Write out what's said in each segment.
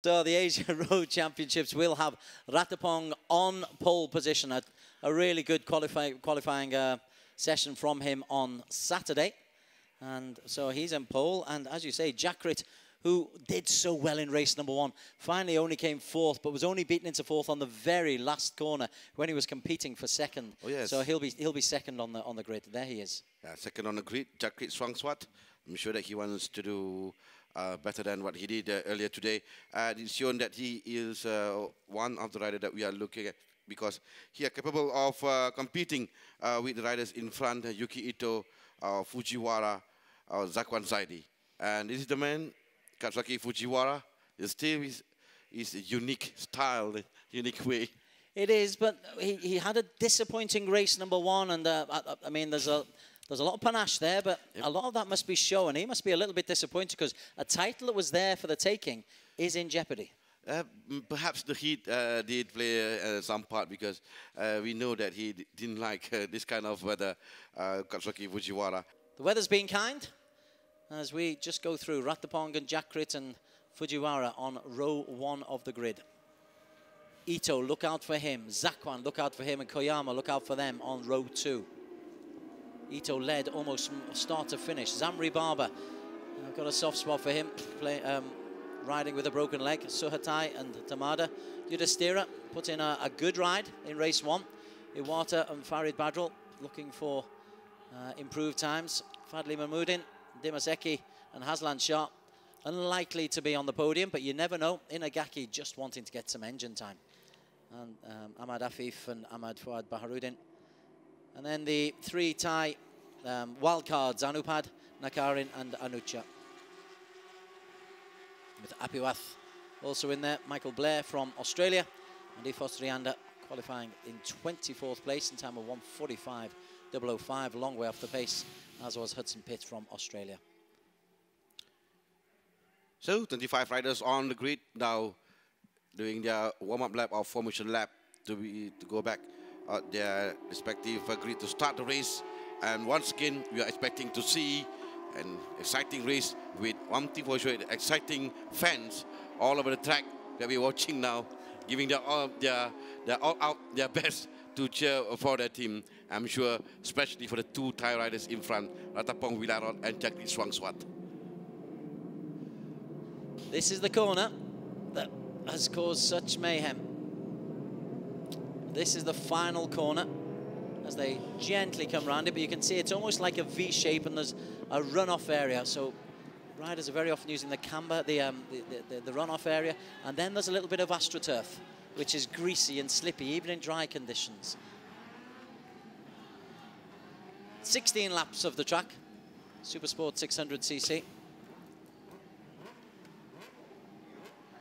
So the Asia Road Championships will have Ratapong on pole position. A really good qualifying session from him on Saturday. And so he's in pole. And as you say, Jakrit, who did so well in race number 1, finally only came 4th, but was only beaten into 4th on the very last corner when he was competing for 2nd. Oh, yes. So he'll be 2nd on the grid. There he is. Yeah, 2nd on the grid, Jakrit Swangswat. I'm sure that he wants to do better than what he did earlier today. It's shown that he is one of the riders that we are looking at, because he is capable of competing with the riders in front, Yuki Ito, Fujiwara, Zakwan Zaidi. And this is the man, Katsuki Fujiwara. Still is a unique style, unique way. It is, but he had a disappointing race number 1, and I mean, there's a lot of panache there, but a lot of that must be shown. He must be a little bit disappointed because a title that was there for the taking is in jeopardy. Perhaps the heat did play some part, because we know that he didn't like this kind of weather, Katsuki Fujiwara. The weather's been kind as we just go through Ratapong and Jakrit and Fujiwara on row 1 of the grid. Ito, look out for him. Zakwan, look out for him. And Koyama, look out for them on row 2. Ito led almost from start to finish. Zamri Barber, I've got a soft spot for him, riding with a broken leg. Suhatai and Tamada. Yudhishthira put in a good ride in race 1. Iwata and Farid Badrul looking for improved times. Fadli Mahmoudin, Dimaseki and Haslan Shah unlikely to be on the podium, but you never know. Inagaki just wanting to get some engine time. And Ahmad Afif and Ahmad Fuad Baharudin. And then the 3 Thai wildcards, Anupad, Nakarin and Anucha. With Apiwath also in there, Michael Blair from Australia, and Ifos Rianda qualifying in 24th place in time of 1:45.005, a long way off the pace, as was Hudson Pitt from Australia. So 25 riders on the grid now, doing their warm-up lap or formation lap to go back at their respective grid to start the race. And once again, we are expecting to see an exciting race with one thing for sure, exciting fans all over the track that we're watching now, giving their best to cheer for their team. I'm sure, especially for the 2 Thai riders in front, Ratapong Wilarot and Jakrit Swangswat. This is the corner that has caused such mayhem. This is the final corner as they gently come round it, but you can see it's almost like a V shape, and there's a runoff area. So riders are very often using the camber, the runoff area, and then there's a little bit of AstroTurf, which is greasy and slippy, even in dry conditions. 16 laps of the track, SuperSports 600cc.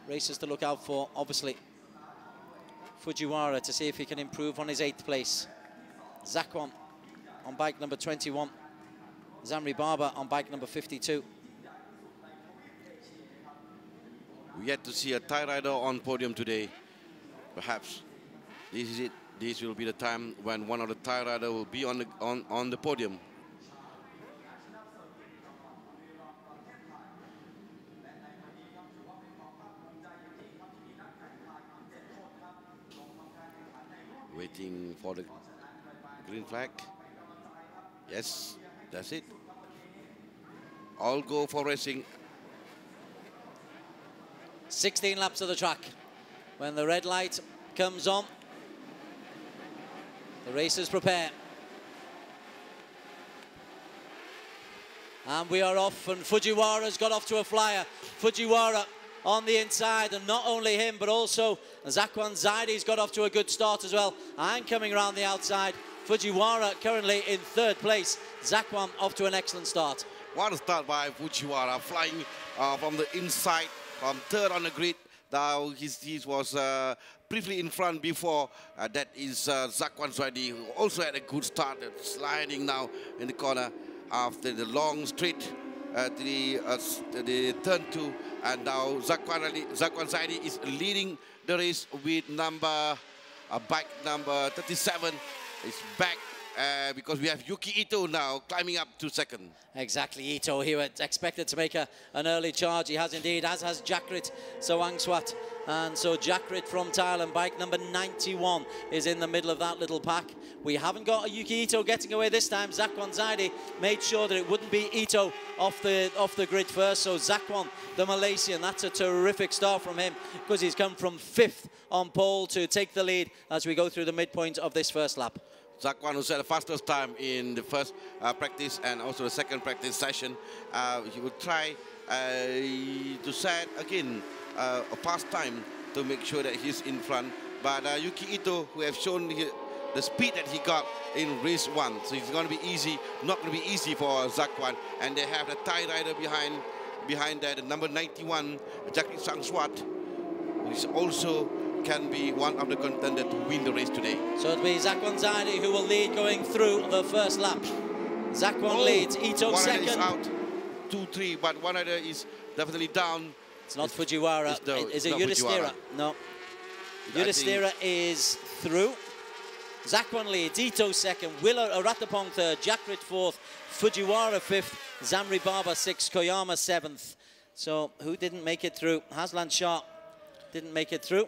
Races to look out for, obviously. Fujiwara to see if he can improve on his 8th place. Zakwan on bike number 21. Zamri Barber on bike number 52. We yet to see a Thai rider on podium today. Perhaps this is it. This will be the time when one of the Thai riders will be on the podium. Waiting for the green flag. Yes, that's it. All go for racing. 16 laps of the track. When the red light comes on, the racers prepare. And we are off, and Fujiwara's got off to a flyer. Fujiwara on the inside, and not only him, but also Zakwan Zaidi's got off to a good start as well. And coming around the outside, Fujiwara currently in 3rd place. Zakwan off to an excellent start. What a start by Fujiwara, flying from the inside, from 3rd on the grid. Now he was briefly in front before. That is Zakwan Zaidi, who also had a good start, sliding now in the corner after the long straight to the turn 2. And now Zakwan Zaidi is leading the race with bike number 37. It's back because we have Yuki Ito now climbing up to second. Exactly, Ito. He was expected to make an early charge. He has indeed, as has Jakrit Sawangswat. And so Jakrit from Thailand, bike number 91, is in the middle of that little pack. We haven't got a Yuki Ito getting away this time. Zakwan Zaidi made sure that it wouldn't be Ito off the grid first. So Zakwan, the Malaysian, that's a terrific start from him because he's come from 5th on pole to take the lead as we go through the midpoint of this first lap. Zakwan, who set the fastest time in the first practice and also the second practice session, he would try to set again a fast time to make sure that he's in front. But Yuki Ito, who have shown the speed that he got in race 1, so it's going to be easy, not going to be easy for Zakwan. And they have the Thai rider behind that, the number 91, Jakrit Sangswat, who also can be one of the contenders to win the race today. So it'll be Zakwan Zaidi who will lead going through the first lap. Zakwan leads, Ito second. One rider is out, 2-3, but one rider is definitely down. It's not Fujiwara. Is it Yudhishthira? No. Yudhishthira is through. Zakwan leads, Ito second, Ratapong third, Jakrit fourth, Fujiwara fifth, Zamri Baba 6th, Koyama 7th. So who didn't make it through? Haslan Shah didn't make it through.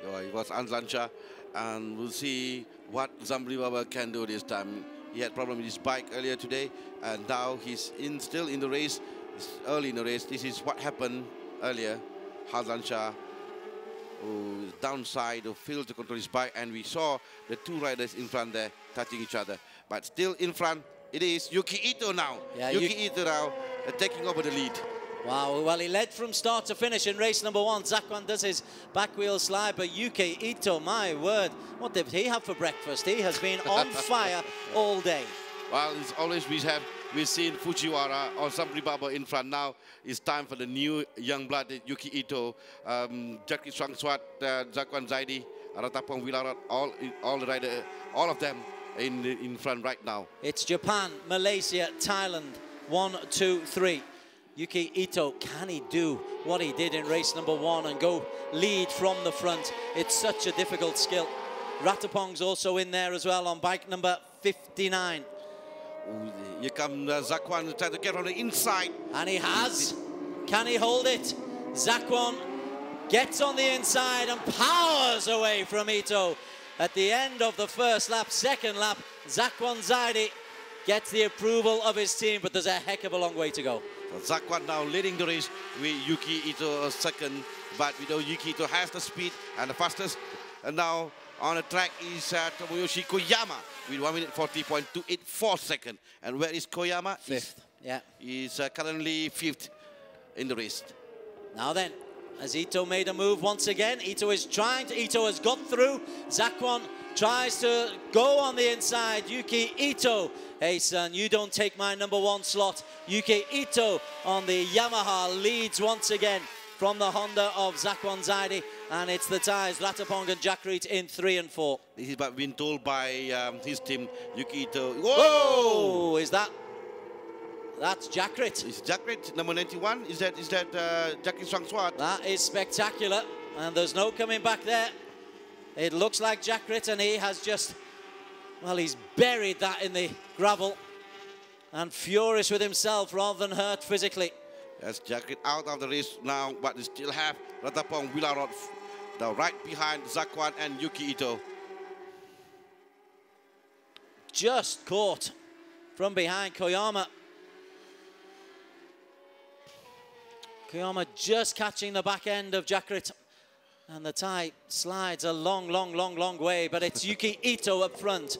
It was Haslan Shah, and we'll see what Zamri Baba can do this time. He had problem with his bike earlier today, and now he's still in the race. It's early in the race. This is what happened earlier. Haslan Shah, who is downside, who failed to control his bike, and we saw the two riders in front there touching each other. But still in front, it is Yuki Ito now. Yeah, Yuki Ito now taking over the lead. Wow, well, he led from start to finish in race number 1. Zakwan does his back wheel slide, but Yuki Ito, my word, what did he have for breakfast? He has been on fire all day. Well, it's always we've seen Fujiwara or Zamri Baba in front. Now it's time for the new young blood, Yuki Ito, Jakrit Sangswat, Zakwan Zaidi, Ratapong Wilarat, all the riders, all of them in front right now. It's Japan, Malaysia, Thailand, 1, 2, 3. Yuki Ito, can he do what he did in race number 1 and go lead from the front? It's such a difficult skill. Ratapong's also in there as well on bike number 59. Here comes Zakwan trying to get on the inside. And he has. Can he hold it? Zakwan gets on the inside and powers away from Ito. At the end of the first lap, second lap, Zakwan Zaidi gets the approval of his team, but there's a heck of a long way to go. So Zakwan now leading the race with Yuki Ito second, but we know Yuki Ito has the speed and the fastest. And now on the track is Tomoyoshi Koyama with 1 minute 40.284 seconds. And where is Koyama? 5th, yeah. He's currently 5th in the race. Now then, as Ito made a move once again, Ito has got through. Zakwan tries to go on the inside. Yuki Ito, hey son, you don't take my number 1 slot. Yuki Ito on the Yamaha leads once again from the Honda of Zakwan Zaidi, and it's the Thais, Ratapong and Jakrit in 3 and 4. This is been told by his team, Yuki Ito. Whoa! That's Jakrit. It's Jakrit, number 91. Is that Jakrit Sangswat? That is spectacular, and there's no coming back there. It looks like Jakrit, and he has just, well, he's buried that in the gravel and furious with himself rather than hurt physically. That's Jakrit out of the race now, but they still have Ratapong Wilarot right behind Zakwan and Yuki Ito. Just caught from behind Koyama. Koyama just catching the back end of Jakrit. And the Thai slides a long way, but it's Yuki Ito up front.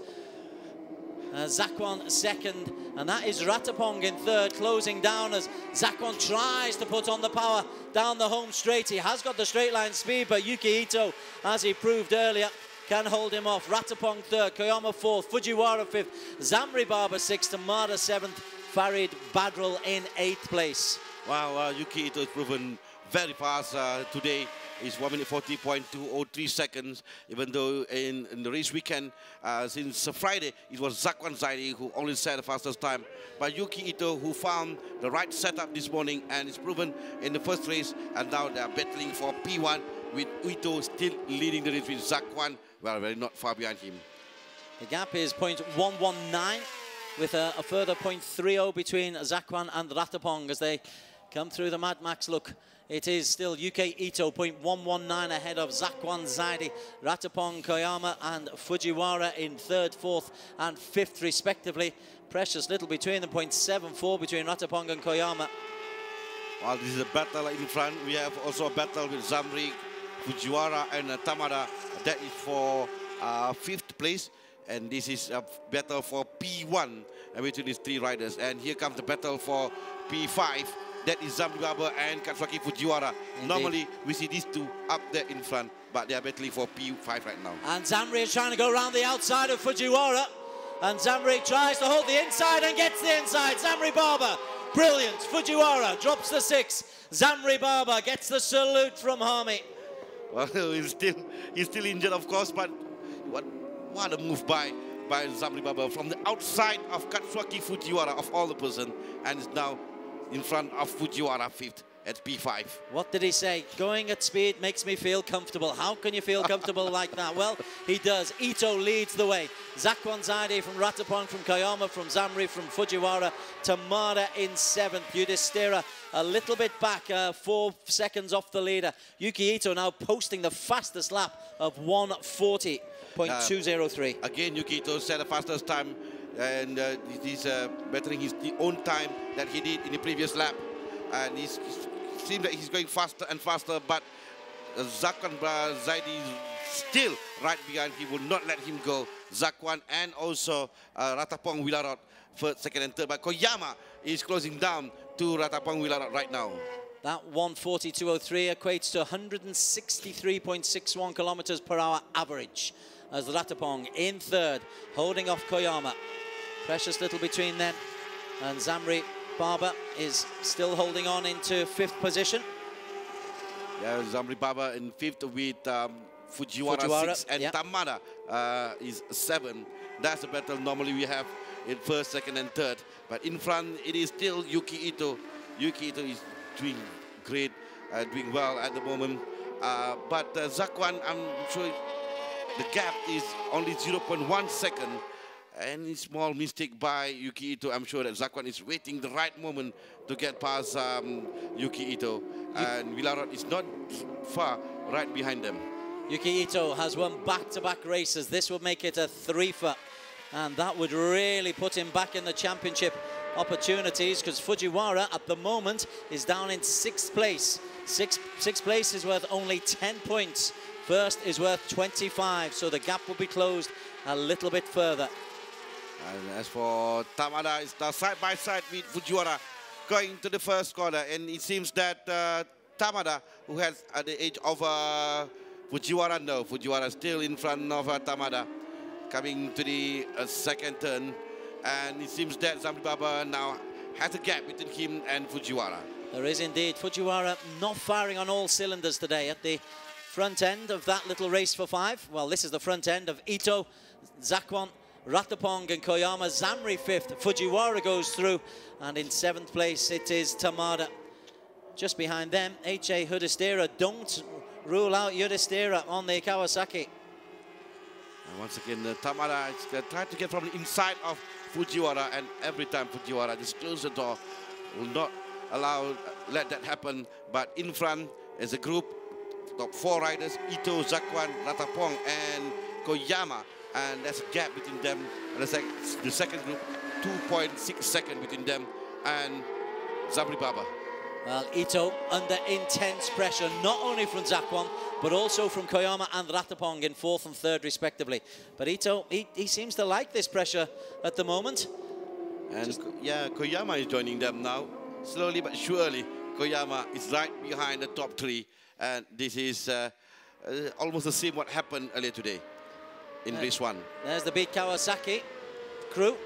Zakwan second, and that is Ratapong in third, closing down as Zakwan tries to put on the power down the home straight. He has got the straight line speed, but Yuki Ito, as he proved earlier, can hold him off. Ratapong third, Koyama fourth, Fujiwara fifth, Zamri Baba sixth, Tamada seventh, Farid Badrul in 8th place. Wow, Yuki Ito has proven very fast today. It's 1 minute 40.203 seconds, even though in the race weekend, since Friday, it was Zakwan Zaidi who only set the fastest time. But Yuki Ito, who found the right setup this morning, and it's proven in the first race, and now they are battling for P1 with Ito still leading the race with Zakwan, well, very not far behind him. The gap is 0.119 with a further 0.30 between Zakwan and Ratapong as they come through the Mad Max look. It is still UK Ito 0.119 ahead of Zakwan, Zaidi, Ratapong, Koyama and Fujiwara in third, fourth and fifth respectively. Precious little between them, 0.74 between Ratapong and Koyama. While this is a battle in front, we have also a battle with Zamri, Fujiwara and Tamada. That is for fifth place. And this is a battle for P1 between these three riders. And here comes the battle for P5. That is Zamri Baba and Katsuaki Fujiwara. Indeed. Normally, we see these two up there in front, but they are battling for P5 right now. And Zamri is trying to go around the outside of Fujiwara. And Zamri tries to hold the inside and gets the inside. Zamri Baba, brilliant. Fujiwara drops the 6. Zamri Baba gets the salute from Hami. Well, he's still injured, of course, but what a move by Zamri Baba from the outside of Katsuaki Fujiwara, of all the person, and is now in front of Fujiwara 5th at P5. What did he say? Going at speed makes me feel comfortable. How can you feel comfortable like that? Well, he does. Ito leads the way. Zakwan Zaidi from Ratapong, from Koyama, from Zamri, from Fujiwara. Tamada in 7th. Yudhishthira a little bit back, 4 seconds off the leader. Yuki Ito now posting the fastest lap of 1:40.203. Again, Yuki Ito set the fastest time, and he's bettering his own time that he did in the previous lap. And it seems that he's going faster and faster, but Zakwan Zaidi is still right behind. He will not let him go. Zakwan and also Ratapong Wilarot first, second and third. But Koyama is closing down to Ratapong Wilarot right now. That 1:42.03 equates to 163.61 kilometers per hour average as Ratapong in third, holding off Koyama. Precious little between them, and Zamri Baba is still holding on into 5th position. Yeah, Zamri Baba in 5th with Fujiwara 6 and Tamada is 7. That's the battle normally we have in 1st, 2nd and 3rd. But in front, it is still Yuki Ito. Yuki Ito is doing great, doing well at the moment. But Zakwan, I'm sure the gap is only 0.1 second. Any small mistake by Yuki Ito, I'm sure that Zakwan is waiting the right moment to get past Yuki Ito. And Wilarot is not far right behind them. Yuki Ito has won back-to-back races. This would make it a 3-fer. And that would really put him back in the championship opportunities, because Fujiwara at the moment is down in 6th place. Sixth place is worth only 10 points. First is worth 25. So the gap will be closed a little bit further. And as for Tamada, it's the side-by-side with Fujiwara going to the first corner. And it seems that Tamada, who has at the age of Fujiwara, no, Fujiwara still in front of Tamada, coming to the second turn. And it seems that Zamri Baba now has a gap between him and Fujiwara. There is indeed. Fujiwara not firing on all cylinders today at the front end of that little race for 5. Well, this is the front end of Ito, Zakwan, Ratapong and Koyama. Zamri 5th, Fujiwara goes through, and in 7th place it is Tamada. Just behind them, H.A. Yudhishthira. Don't rule out Yudhishthira on the Kawasaki. And once again, Tamada is trying to get from the inside of Fujiwara, and every time Fujiwara just closes the door, will not let that happen. But in front is a group, top 4 riders, Ito, Zakwan, Ratapong and Koyama. And there's a gap between them and the second group, 2.6 seconds between them and Zamri Baba. Well, Ito under intense pressure, not only from Zakwan, but also from Koyama and Ratapong in 4th and 3rd respectively. But Ito, he seems to like this pressure at the moment. And yeah, Koyama is joining them now. Slowly but surely, Koyama is right behind the top 3. And this is almost the same what happened earlier today in race 1. There's the big Kawasaki crew,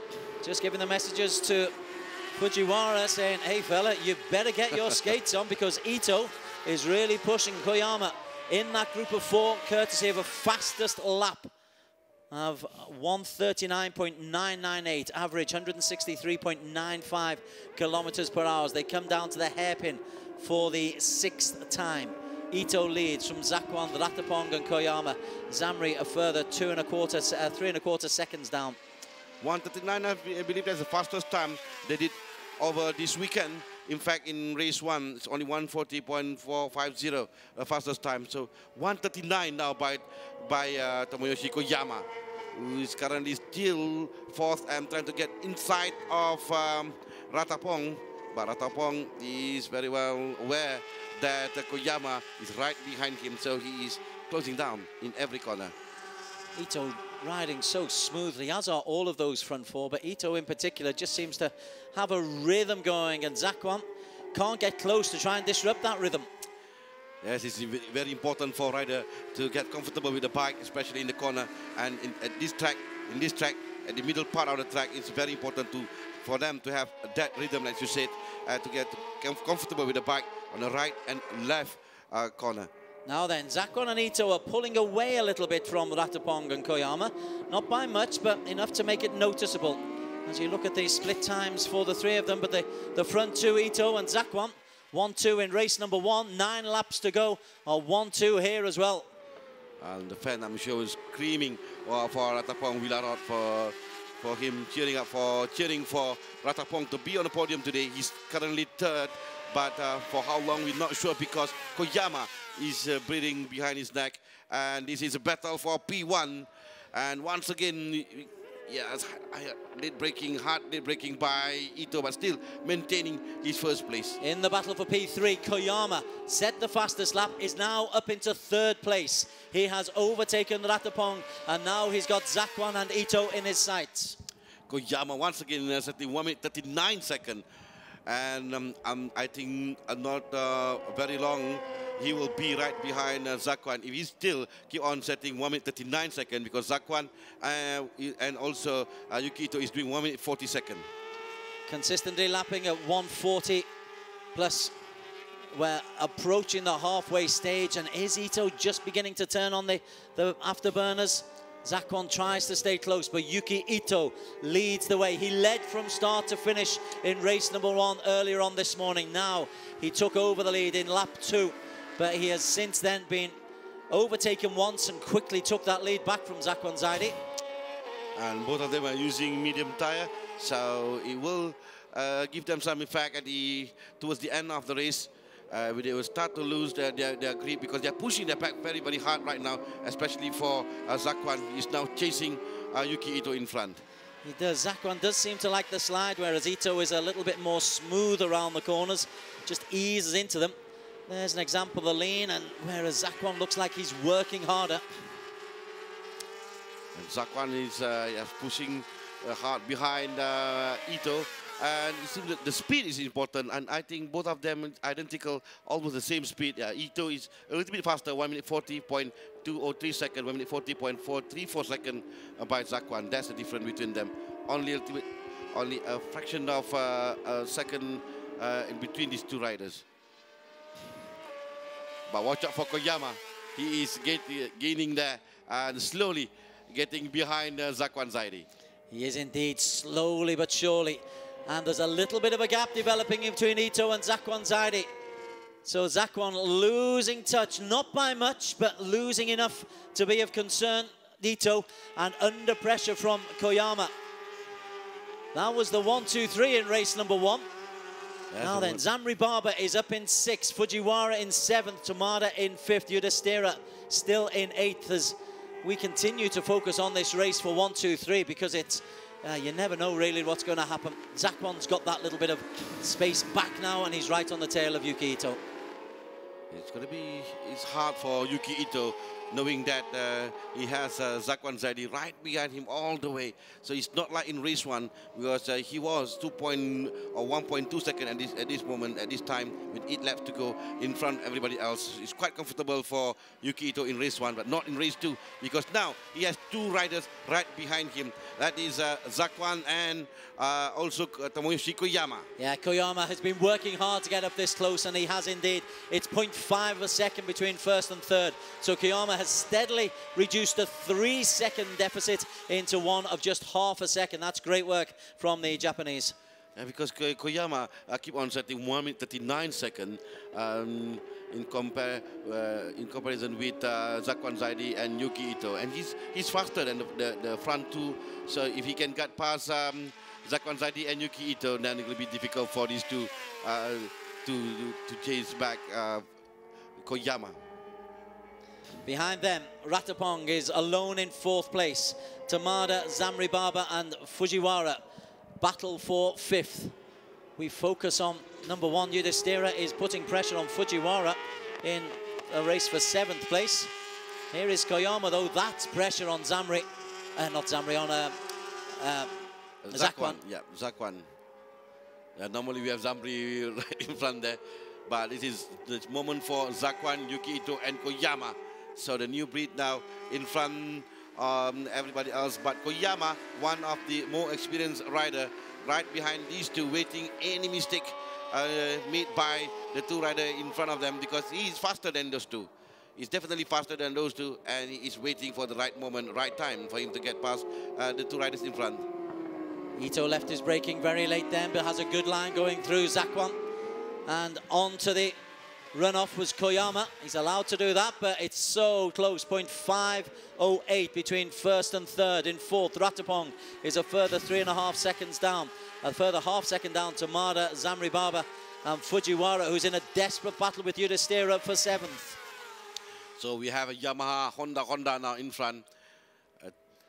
just giving the messages to Fujiwara saying, hey fella, you better get your skates on, because Ito is really pushing Koyama in that group of 4, courtesy of a fastest lap of 1:39.998, average 163.95 kilometers per hour. They come down to the hairpin for the 6th time. Ito leads from Zakwan, Ratapong and Koyama. Zamri a further 3¼ seconds down. 1:39, I believe that's the fastest time they did over this weekend. In fact, in race 1, it's only 1:40.450, the fastest time. So 1:39 now by Tomoyoshi Koyama, who is currently still 4th and trying to get inside of Ratapong. But Ratapong is very well aware that Koyama is right behind him, so he is closing down in every corner. Ito riding so smoothly, as are all of those front four, but Ito in particular just seems to have a rhythm going, and Zakwan can't get close to try and disrupt that rhythm. Yes, it's very important for a rider to get comfortable with the bike, especially in the corner. And at this track, at the middle part of the track, it's very important for them to have that rhythm, like you said, to get comfortable with the bike on the right and left corner. Now then, Zakwan and Ito are pulling away a little bit from Ratapong and Koyama. Not by much, but enough to make it noticeable. As you look at these split times for the three of them, but the front two, Ito and Zakwan, 1-2 in race number 1, 9 laps to go, or 1-2 here as well. And the fan, I'm sure, is screaming for Ratapong Villarod, for him cheering for Ratapong to be on the podium today. He's currently 3rd, but for how long we're not sure, because Koyama is breathing behind his neck, and this is a battle for P1. And once again, yes, hard lid braking by Ito, but still maintaining his 1st place. In the battle for P3, Koyama set the fastest lap, is now up into 3rd place. He has overtaken Ratapong, and now he's got Zakwan and Ito in his sights. Koyama once again setting 1:39 seconds. And I think not very long, he will be right behind Zakwan if he still keep on setting 1:39 seconds, because Zakwan and also Yuki Ito is doing 1:40 seconds. Consistently lapping at 1:40 plus. We're approaching the halfway stage, and is Ito just beginning to turn on the afterburners? Zakwan tries to stay close, but Yuki Ito leads the way. He led from start to finish in race number 1 earlier on this morning. Now he took over the lead in lap 2, but he has since then been overtaken once and quickly took that lead back from Zakwan Zaidi. And both of them are using medium tire, so it will give them some effect towards the end of the race. They will start to lose their grip, because they're pushing their pack very, very hard right now, especially for Zakwan. He's now chasing Yuki Ito in front. He does. Zakwan does seem to like the slide, whereas Ito is a little bit more smooth around the corners, just eases into them. There's an example of the lean, and whereas Zakwan looks like he's working harder. And Zakwan is pushing hard behind Ito. And it seems that the speed is important, and I think both of them identical, almost the same speed. Ito is a little bit faster, 1:40.203 seconds, 1:40.434 seconds by Zakwan. That's the difference between them. Only a fraction of a second in between these two riders. But watch out for Koyama. He is gaining there and slowly getting behind Zakwan Zaidi. He is indeed, slowly but surely. And there's a little bit of a gap developing between Ito and Zakwan Zaidi. So Zakwan losing touch, not by much, but losing enough to be of concern, Ito, and under pressure from Koyama. That was the 1-2-3 in race number 1. Now then, Zamri Baba is up in 6th, Fujiwara in 7th, Tamada in 5th, Yudhishthira still in 8th, as we continue to focus on this race for 1-2-3, because it's you never know really what's going to happen. Zakwan's got that little bit of space back now, and he's right on the tail of Yuki Ito. It's hard for Yuki Ito, knowing that he has Zakwan Zaidi right behind him all the way. So it's not like in race 1, because he was 1.2 seconds at this moment, at this time, with 8 laps to go in front of everybody else. It's quite comfortable for Yuki Ito in race 1, but not in race 2, because now he has 2 riders right behind him. That is Zakwan and also Tomoyoshi Koyama. Yeah, Koyama has been working hard to get up this close, and he has indeed. It's 0.5 of a second between 1st and 3rd. So Koyama has steadily reduced a 3-second deficit into one of just half a second. That's great work from the Japanese. Because Koyama keep on setting 1 minute 39 seconds in comparison with Zakwan Zaidi and Yuki Ito, and he's faster than the front two. So if he can get past Zakwan Zaidi and Yuki Ito, then it will be difficult for these two to chase back Koyama. Behind them, Ratapong is alone in 4th place. Tamada, Zamri Baba and Fujiwara battle for 5th. We focus on number 1. Yudhishthira is putting pressure on Fujiwara in a race for 7th place. Here is Koyama, though. That's pressure on Zamri. Not Zamri, on Zakwan. Yeah, Zakwan. Normally we have Zamri right in front there, but it is the moment for Zakwan, Yuki Ito and Koyama. So the new breed now in front everybody else, but Koyama, one of the more experienced rider, right behind these two, waiting any mistake made by the two riders in front of them, because he is faster than those two. He's definitely faster than those two, and he is waiting for the right moment, right time for him to get past the two riders in front. Ito left his braking very late then, but has a good line going through Zakwan. And on to the runoff was Koyama. He's allowed to do that, but it's so close. 0.508 between 1st and 3rd. In 4th, Ratapong is a further 3.5 seconds down. A further half second down to Mada, Zamri Baba and Fujiwara, who's in a desperate battle with Yudhishthira for 7th. So we have a Yamaha, Honda now in front.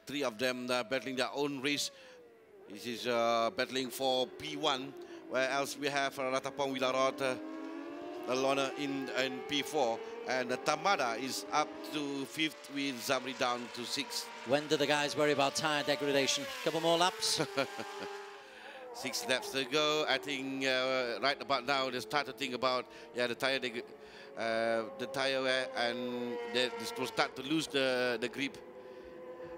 3 of them battling their own race. This is battling for P1, where else we have Ratapong Wilarot, Lona in P4, and Tamada is up to 5th with Zamri down to 6th. When do the guys worry about tyre degradation? Couple more laps? 6 laps to go. I think right about now they start to think about the tire wear, and they will start to lose the grip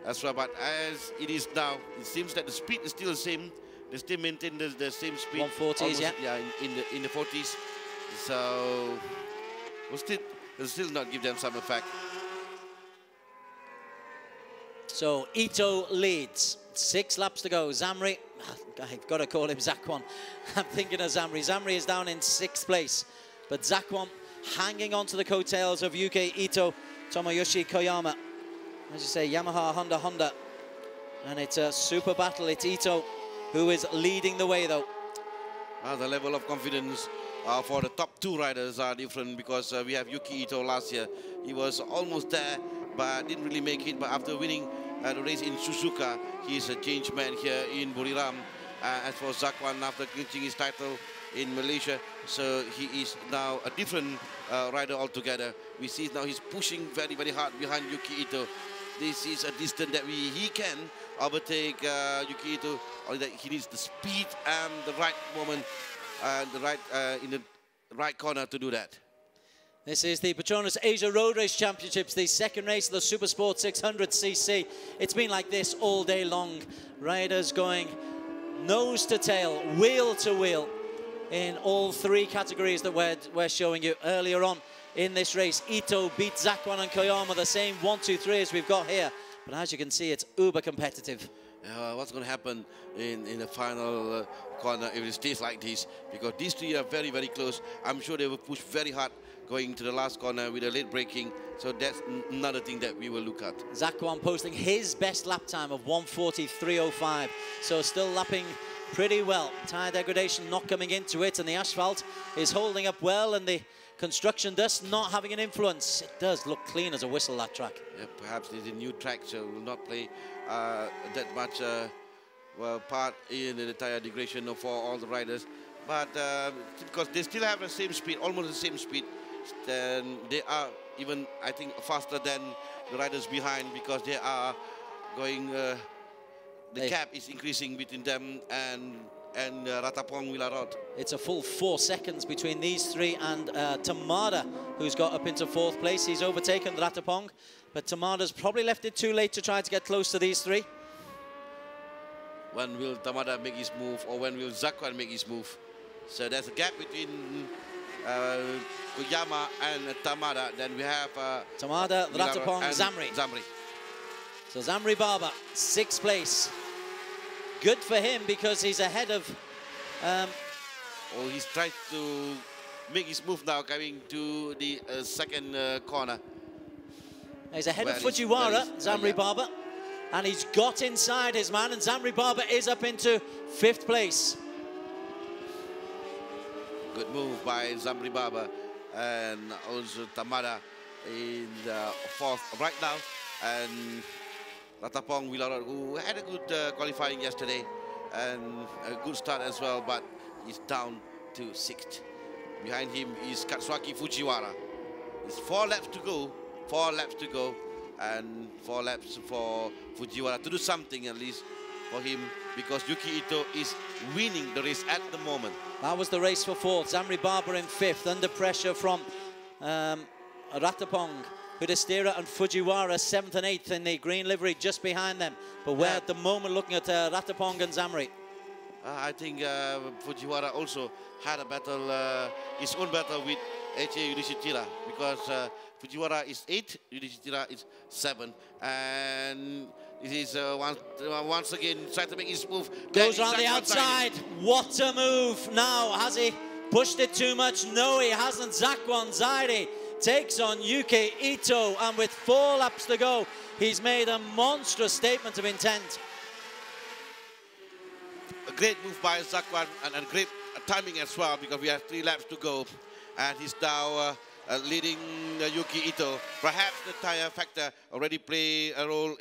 as well. But as it is now, it seems that the speed is still the same. They still maintain the same speed. 140s, almost, yeah, in the 40s. So we'll still not give them some effect. So Ito leads. 6 laps to go. Zamri, I've got to call him Zakwan. I'm thinking of Zamri. Zamri is down in 6th place, but Zakwan hanging on to the coattails of UK Ito, Tomoyoshi Koyama. As you say, Yamaha, Honda. And it's a super battle. It's Ito who is leading the way, though. The level of confidence for the top 2 riders are different, because we have Yuki Ito last year. He was almost there, but didn't really make it. But after winning the race in Suzuka, he is a changed man here in Buriram. As for Zakwan, after clinching his title in Malaysia, so he is now a different rider altogether. We see now he's pushing very, very hard behind Yuki Ito. This is a distance that he can overtake Yuki Ito. Only that he needs the speed and the right moment, in the right corner to do that. This is the Petronas Asia Road Race Championships, the 2nd race of the SuperSports 600cc. It's been like this all day long. Riders going nose to tail, wheel to wheel in all 3 categories that we're showing you earlier on in this race. Ito beat Zakwan and Koyama, the same 1, 2, 3 as we've got here. But as you can see, it's uber competitive. What's going to happen in the final corner if it stays like this? Because these 3 are very, very close. I'm sure they will push very hard going to the last corner with a late braking. So that's another thing that we will look at. Zakwan posting his best lap time of 1:43.05. So still lapping pretty well. Tyre degradation not coming into it, and the asphalt is holding up well, and the construction dust not having an influence. It does look clean as a whistle, that track. Yeah, perhaps it's a new track, so will not play that much part in the tyre degradation for all the riders. But because they still have the same speed, almost the same speed, then they are even, I think, faster than the riders behind, because they are going, the gap is increasing between them and Ratapong Wilarot. It's a full 4 seconds between these 3 and Tamada, who's got up into 4th place. He's overtaken Ratapong, but Tamada's probably left it too late to try to get close to these 3. When will Tamada make his move, or when will Zakwan make his move? So there's a gap between Koyama and Tamada. Then we have Tamada, Ratapong, Zamri. So Zamri Baba, 6th place. Good for him, because he's ahead of Oh, he's trying to make his move now, coming to the second corner. He's ahead of Fujiwara, Zamri Baba, and he's got inside his man, and Zamri Baba is up into 5th place. Good move by Zamri Baba, and also Tamada in the 4th right now, and Ratapong Wilarot, who had a good qualifying yesterday, and a good start as well, but he's down to 6th. Behind him is Katsuaki Fujiwara. It's 4 laps to go. 4 laps to go, and 4 laps for Fujiwara to do something at least for him, because Yuki Ito is winning the race at the moment. That was the race for 4th. Zamri Baba in 5th, under pressure from Ratapong, Hudistira and Fujiwara 7th and 8th in the green livery just behind them. But we're at the moment looking at Ratapong and Zamri. I think Fujiwara also had a battle, his own battle with H.A. Yudhishthira, because Fujiwara is 8, Yudhishthira is 7, and it is once again trying to make his move. Goes around the outside. What a move now. Has he pushed it too much? No, he hasn't. Zakwan Zaidi takes on Yuki Ito, and with 4 laps to go, he's made a monstrous statement of intent. A great move by Zakwan, and great timing as well, because we have 3 laps to go, and he's now leading Yuki Ito. Perhaps the tire factor already play a role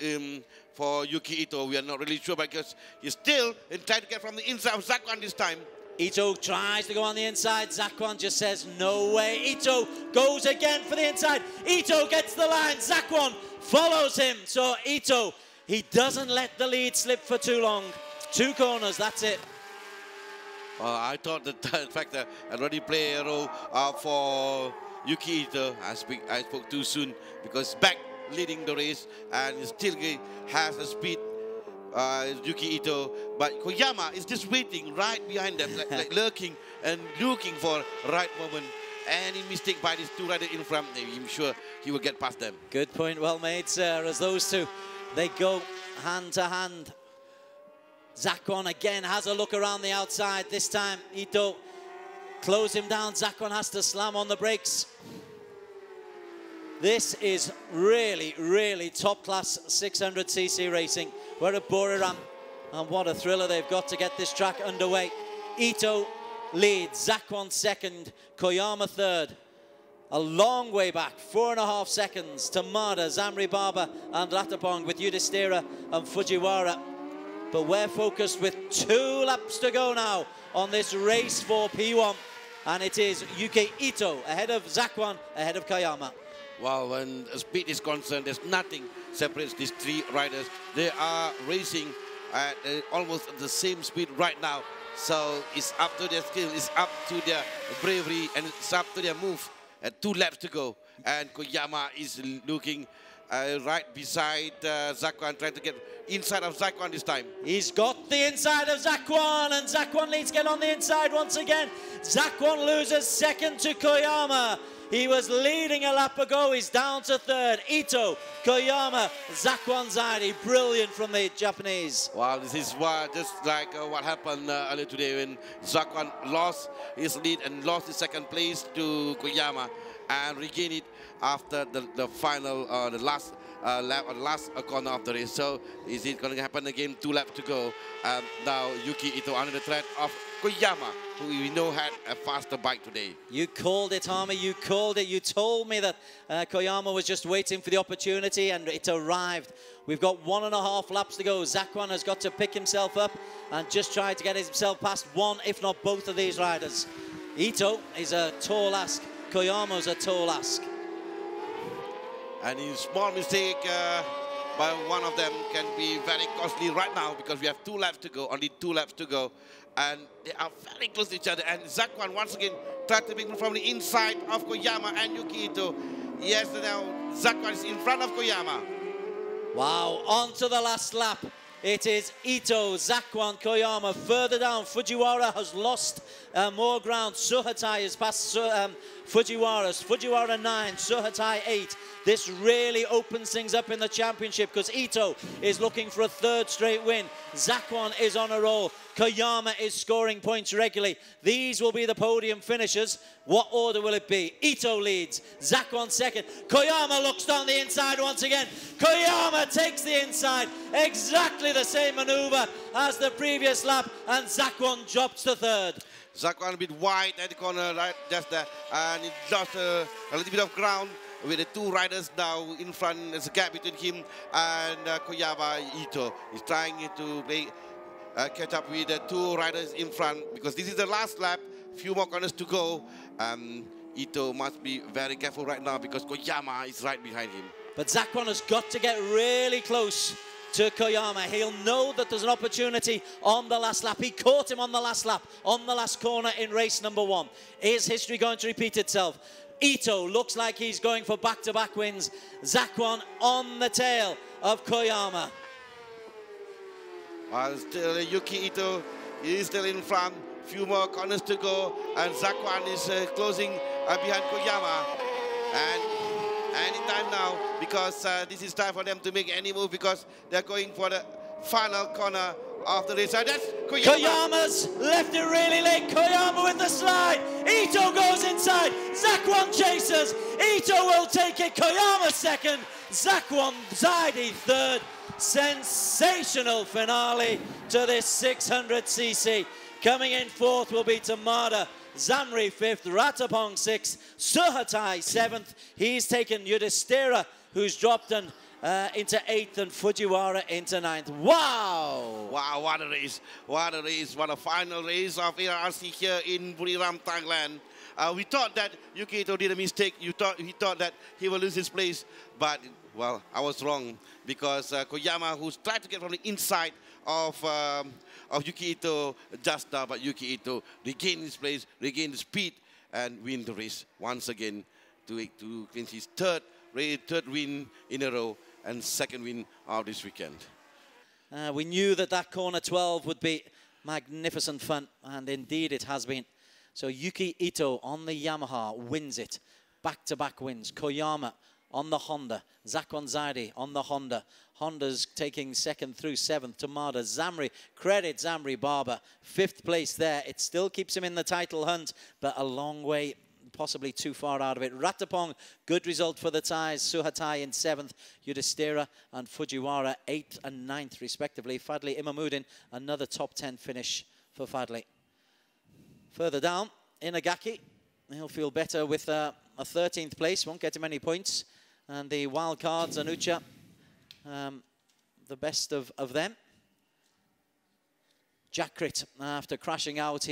for Yuki Ito. We are not really sure, because he's still trying to get from the inside of Zakwan this time. Ito tries to go on the inside. Zakwan just says, no way. Ito goes again for the inside. Ito gets the line. Zakwan follows him. So Ito, he doesn't let the lead slip for too long. 2 corners, that's it. I thought the tire factor already play a role for Yuki Ito. I spoke too soon, because back leading the race, and still has a speed, Yuki Ito. But Koyama is just waiting right behind them, like lurking and looking for right moment. Any mistake by these 2 riders in front, I'm sure he will get past them. Good point, well made, sir, as those 2, they go hand to hand. Zakwan again has a look around the outside. This time, Ito close him down. Zakwan has to slam on the brakes. This is really, really top-class 600cc racing. We're at Buriram, and what a thriller they've got to get this track underway. Ito leads, Zakwan 2nd, Koyama 3rd. A long way back, 4.5 seconds. Tamada, Zamri Baba and Ratapong with Yudhishthira and Fujiwara. But we're focused with 2 laps to go now on this race for P1. And it is Yuki Ito ahead of Zakwan, ahead of Koyama. Well, when speed is concerned, there's nothing separates these 3 riders. They are racing at almost the same speed right now. So it's up to their skill, it's up to their bravery, and it's up to their move. 2 laps to go. And Koyama is looking right beside Zakwan, trying to get inside of Zakwan this time. He's got the inside of Zakwan, and Zakwan leads to get on the inside once again. Zakwan loses 2nd to Koyama. He was leading a lap ago, he's down to 3rd. Ito, Koyama, Zakwan Zaidi, brilliant from the Japanese. Wow, this is just like what happened earlier today when Zakwan lost his lead and lost his 2nd place to Koyama, and regained it after the final, the last lap, or the last corner of the race. So is it going to happen again? 2 laps to go. Now Yuki Ito under the threat of Koyama, who we know had a faster bike today. You called it, Harmy, you called it. You told me that Koyama was just waiting for the opportunity, and it arrived. We've got 1.5 laps to go. Zakwan has got to pick himself up and just try to get himself past 1, if not both of these riders. Ito is a tall ask. Koyama's a tall ask. And a small mistake by one of them can be very costly right now, because we have 2 laps to go, only 2 laps to go. And they are very close to each other. And Zakwan once again tried to make from the inside of Koyama and Yuki Ito. Yes, now Zakwan is in front of Koyama. Wow, on to the last lap. It is Ito, Zakwan, Koyama. Further down, Fujiwara has lost more ground. Suhatai has passed Fujiwara. Fujiwara 9, Suhatai 8. This really opens things up in the championship because Ito is looking for a third straight win. Zakwan is on a roll. Koyama is scoring points regularly. These will be the podium finishers. What order will it be? Ito leads, Zakwan second. Koyama looks down the inside once again. Koyama takes the inside. Exactly the same maneuver as the previous lap, and Zakwan drops to third. Zakwan a bit wide at the corner, right, just there, and it lost a little bit of ground with the two riders now in front. There's a gap between him and Koyama. Ito is trying to catch up with the two riders in front because this is the last lap. Few more corners to go. Ito must be very careful right now because Koyama is right behind him. But Zakwan has got to get really close to Koyama. He'll know that there's an opportunity on the last lap. He caught him on the last lap, on the last corner in race number 1. Is history going to repeat itself? Ito looks like he's going for back-to-back wins. Zakwan on the tail of Koyama. While still Yuki Ito is still in front. Few more corners to go, and Zakwan is closing behind Koyama. And any time now, because this is time for them to make any move because they're going for the final corner of the race. And that's Koyama. Koyama's left it really late. Koyama with the slide. Ito goes inside. Zakwan chases. Ito will take it. Koyama second. Zakwan Zaidi third. Sensational finale to this 600cc. Coming in fourth will be Tamada. Zamri fifth, Ratapong sixth, Suhatai 7th. He's taken Yudhishthira, who's dropped into 8th, and Fujiwara into 9th. Wow! Wow, what a race. What a race. What a final race of ARRC here in Buriram, Thailand. We thought that Yuki Ito did a mistake. He thought that he will lose his place. But, well, I was wrong because Koyama, who's tried to get from the inside of Yuki Ito just now, but Yuki Ito regained his place, regained the speed, and win the race once again to clinch his third win in a row and second win of this weekend. We knew that corner 12 would be magnificent fun, and indeed it has been. So Yuki Ito on the Yamaha wins it. Back-to-back wins. Koyama on the Honda. Zakwan Zaidi on the Honda. Honda's taking 2nd through 7th. Tamada. Zamri. Credit Zamri Barber. 5th place there. It still keeps him in the title hunt, but a long way, possibly too far out of it. Ratapong, good result for the Thais. Suhatai in 7th. Yudhishthira and Fujiwara 8th and 9th respectively. Fadli Imamuddin, another top 10 finish for Fadli. Further down, Inagaki. He'll feel better with a 13th place. Won't get him any points. And the wild cards, Anucha, the best of them. Jakrit, after crashing out,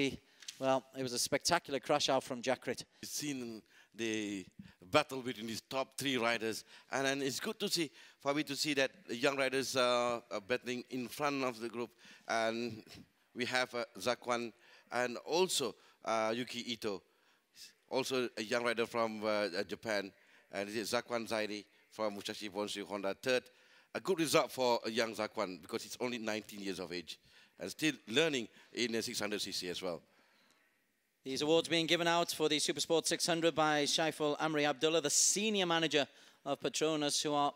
well, it was a spectacular crash out from Jakrit. We've seen the battle between these top 3 riders, and it's good to see, for me to see that the young riders are battling in front of the group. And we have Zakwan and also Yuki Ito, also a young rider from Japan. And this is Zakwan Zaidi from Musashi Bonshu Honda, third. A good result for a young Zakwan because he's only 19 years of age and still learning in a 600cc as well. These awards being given out for the SuperSports 600 by Shaiful Amri Abdullah, the senior manager of Petronas, who are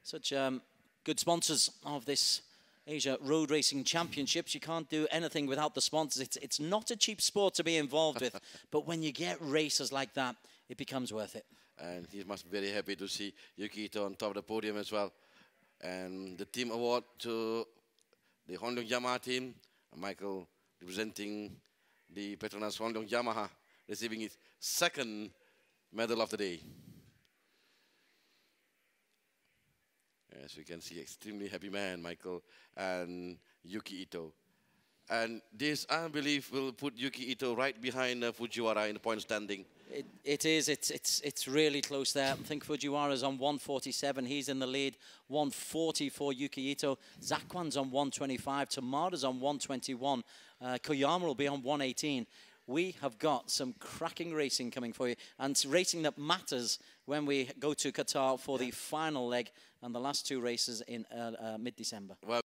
such good sponsors of this Asia Road Racing Championships. You can't do anything without the sponsors. It's not a cheap sport to be involved with, but when you get racers like that, it becomes worth it. And he must be very happy to see Yuki Ito on top of the podium as well. And the team award to the Hondong Yamaha team, Michael representing the Petronas Hondong Yamaha, receiving his 2nd medal of the day. As we can see, extremely happy man, Michael and Yuki Ito. And this, I believe, will put Yuki Ito right behind Fujiwara in the point standing. It is. It's really close there. I think Fujiwara's on 147. He's in the lead. 140 for Yuki Ito. Zakwan's on 125. Tamada's on 121. Koyama will be on 118. We have got some cracking racing coming for you, and racing that matters when we go to Qatar for the final leg and the last 2 races in mid-December. Well,